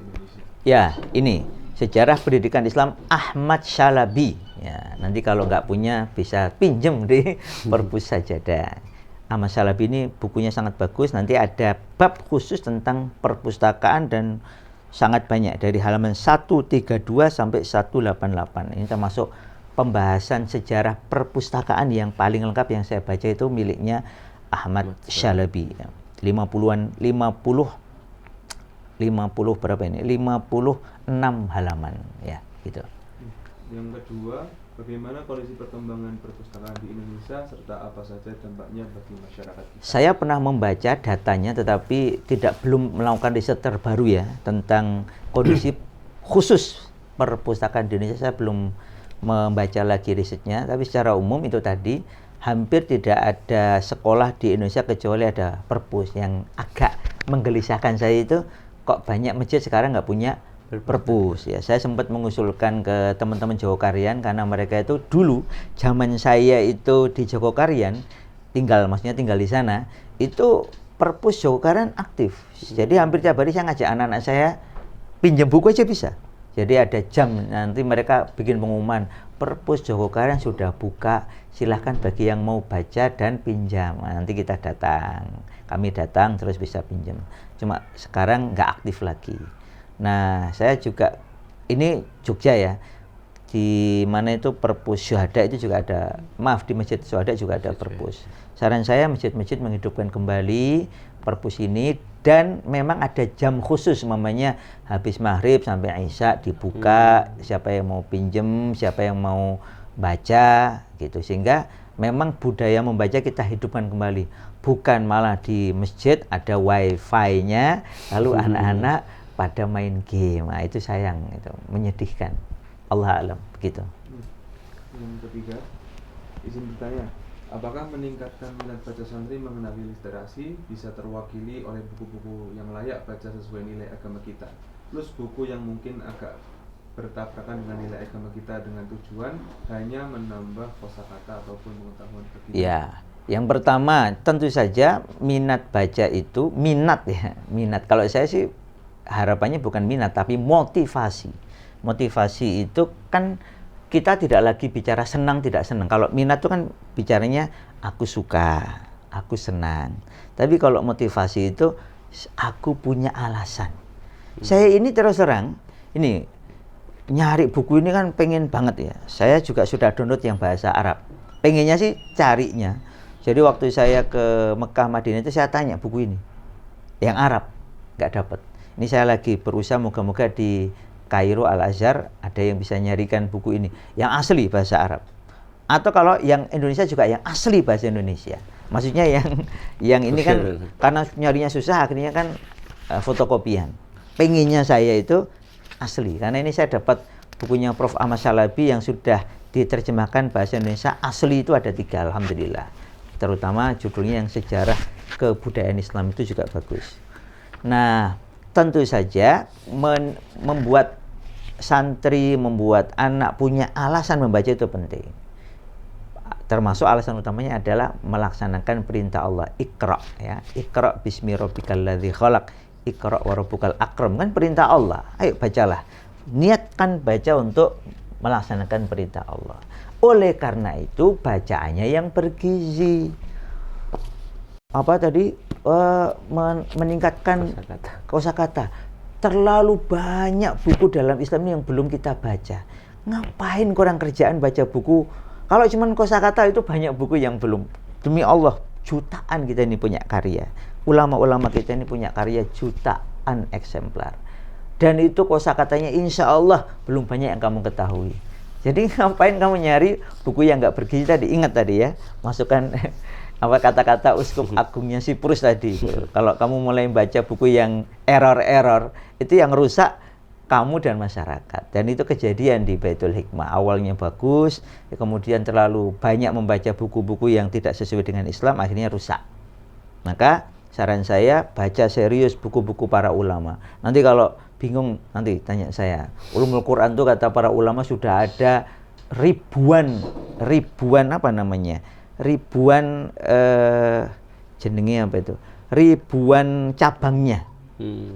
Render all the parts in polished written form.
Indonesia? Ya, ini sejarah pendidikan Islam Ahmad Syalabi. Ya, nanti kalau nggak punya bisa pinjem di Perpus Sajadah. Ahmad Syalabi ini bukunya sangat bagus. Nanti ada bab khusus tentang perpustakaan dan sangat banyak dari halaman 132 sampai 188. Ini termasuk pembahasan sejarah perpustakaan yang paling lengkap yang saya baca itu miliknya Ahmad Syalabi. 50-an 50 berapa ini? 56 halaman ya, gitu. Yang kedua, bagaimana kondisi perkembangan perpustakaan di Indonesia serta apa saja dampaknya bagi masyarakat kita? Saya pernah membaca datanya tetapi belum melakukan riset terbaru ya tentang kondisi khusus perpustakaan di Indonesia. Saya belum membaca lagi risetnya, tapi secara umum itu tadi hampir tidak ada sekolah di Indonesia kecuali ada perpus. Yang agak menggelisahkan saya itu kok banyak masjid sekarang nggak punya perpus ya. Saya sempat mengusulkan ke teman-teman Jogokarian karena mereka itu dulu zaman saya itu di Jogokarian maksudnya tinggal di sana itu perpus Jogokarian aktif. Jadi hampir tiap hari saya ngajak anak-anak saya pinjam buku aja bisa. Jadi ada jam nanti mereka bikin pengumuman perpus Jogokarian sudah buka, silahkan bagi yang mau baca dan pinjam. Nah, nanti kita datang, kami datang terus bisa pinjam. Cuma sekarang nggak aktif lagi. Nah, saya juga ini Jogja ya, di mana itu perpus syuhada itu juga ada, di Masjid Syuhada juga ada perpus. Saran saya masjid-masjid menghidupkan kembali perpus ini dan memang ada jam khusus, namanya habis maghrib sampai isya dibuka, siapa yang mau pinjem, siapa yang mau baca gitu, sehingga memang budaya membaca kita hidupkan kembali, bukan malah di masjid ada wifi-nya lalu anak-anak pada main game. Nah, itu sayang, itu menyedihkan. Allah alam begitu. Yang ketiga, izin bertanya, apakah meningkatkan minat baca santri mengenali literasi bisa terwakili oleh buku-buku yang layak baca sesuai nilai agama kita, plus buku yang mungkin agak bertabrakan dengan nilai agama kita dengan tujuan hanya menambah kosakata ataupun pengetahuan kita? Ya, yang pertama tentu saja minat baca itu minat. Kalau saya sih harapannya bukan minat tapi motivasi. Motivasi itu kan kita tidak lagi bicara senang tidak senang. Kalau minat itu kan bicaranya aku suka, aku senang. Tapi kalau motivasi itu aku punya alasan. Saya ini terus terang, ini nyari buku ini kan pengen banget ya. Saya juga sudah download yang bahasa Arab. Pengennya sih carinya. Jadi waktu saya ke Mekah Madinah itu saya tanya buku ini. Yang Arab nggak dapat. Ini saya lagi berusaha moga-moga di Kairo Al-Azhar ada yang bisa nyarikan buku ini yang asli bahasa Arab, atau kalau yang Indonesia juga yang asli bahasa Indonesia. Maksudnya yang ini kan karena nyarinya susah akhirnya kan fotokopian. Pengennya saya itu asli, karena ini saya dapat bukunya Prof. Ahmad Syalabi yang sudah diterjemahkan bahasa Indonesia asli itu ada 3, alhamdulillah. Terutama judulnya yang sejarah kebudayaan Islam itu juga bagus. Nah, tentu saja membuat santri, membuat anak punya alasan membaca itu penting. Termasuk alasan utamanya adalah melaksanakan perintah Allah, Iqra ya. Iqra bismi rabbikal ladzi khalaq, Iqra wa rabbukal akram, kan perintah Allah. Ayo bacalah. Niatkan baca untuk melaksanakan perintah Allah. Oleh karena itu bacaannya yang bergizi. Apa tadi? Meningkatkan kosakata. Terlalu banyak buku dalam Islam ini yang belum kita baca. Ngapain kurang kerjaan baca buku? Kalau cuma kosakata itu banyak buku yang belum. Demi Allah, jutaan kita ini punya karya. Ulama-ulama kita ini punya karya jutaan eksemplar. Dan itu kosakatanya insya Allah belum banyak yang kamu ketahui. Jadi ngapain kamu nyari buku yang nggak bergizi tadi? Ingat tadi ya, masukkan apa kata-kata uskup agungnya Siprus tadi. Kalau kamu mulai baca buku yang error-error, itu yang rusak kamu dan masyarakat. Dan itu kejadian di Baitul Hikmah. Awalnya bagus, kemudian terlalu banyak membaca buku-buku yang tidak sesuai dengan Islam, akhirnya rusak. Maka saran saya baca serius buku-buku para ulama. Nanti kalau bingung nanti tanya saya. Ulumul Quran itu kata para ulama sudah ada ribuan apa namanya? Ribuan jenenge apa itu? Ribuan cabangnya.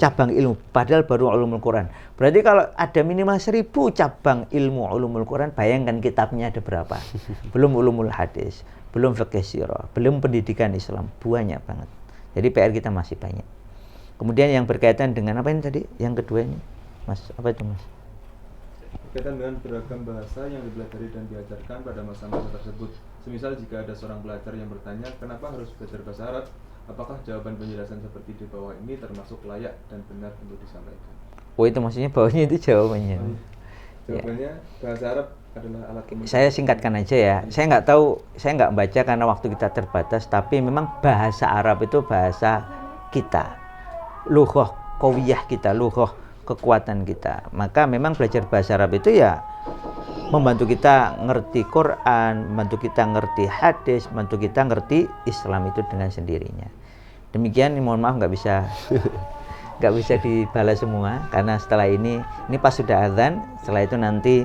cabang ilmu, padahal baru ulumul Quran. Berarti kalau ada minimal 1000 cabang ilmu ulumul Quran, bayangkan kitabnya ada berapa. Belum ulumul hadis, belum fiqh sirah, belum pendidikan Islam, banyak banget. Jadi PR kita masih banyak. Kemudian yang berkaitan dengan apa ini tadi? Yang kedua ini, Mas, apa itu Mas? Berkaitan dengan beragam bahasa yang dipelajari dan diajarkan pada masa-masa tersebut. Semisal jika ada seorang pelajar yang bertanya, kenapa harus belajar bahasa Arab? Apakah jawaban penjelasan seperti di bawah ini termasuk layak dan benar untuk disampaikan? Oh, itu maksudnya bawahnya itu jawabannya. Jawabannya, bahasa Arab adalah alat komunikasi. Saya singkatkan aja ya. Saya nggak tahu, saya nggak baca karena waktu kita terbatas. Tapi memang bahasa Arab itu bahasa kita, lughah qawiyah kita, lughah kekuatan kita. Maka memang belajar bahasa Arab itu ya membantu kita ngerti Quran, membantu kita ngerti hadis, membantu kita ngerti Islam itu dengan sendirinya. Demikian, mohon maaf nggak bisa dibalas semua karena setelah ini pas sudah azan. Setelah itu nanti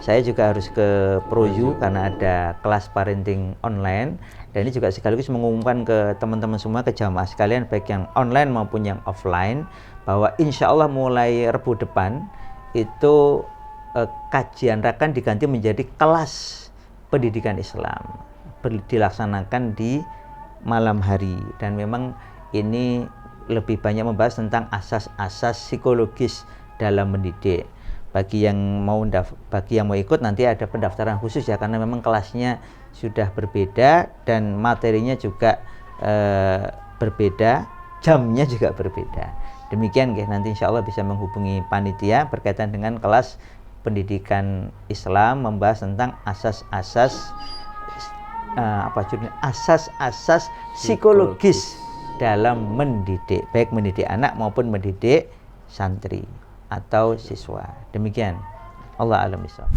saya juga harus ke Proju karena ada kelas parenting online, dan ini juga sekaligus mengumumkan ke teman-teman semua, ke jamaah sekalian baik yang online maupun yang offline, bahwa insya Allah mulai Rabu depan itu kajian rakan diganti menjadi kelas pendidikan Islam, dilaksanakan di malam hari, dan memang ini lebih banyak membahas tentang asas-asas psikologis dalam mendidik. Bagi yang mau ikut nanti ada pendaftaran khusus ya, karena memang kelasnya sudah berbeda dan materinya juga berbeda, jamnya juga berbeda. Demikian ya, nanti insya Allah bisa menghubungi panitia berkaitan dengan kelas pendidikan Islam, membahas tentang asas-asas asas-asas psikologis dalam mendidik, baik mendidik anak maupun mendidik santri atau siswa. Demikian. Allah a'lam bishawab.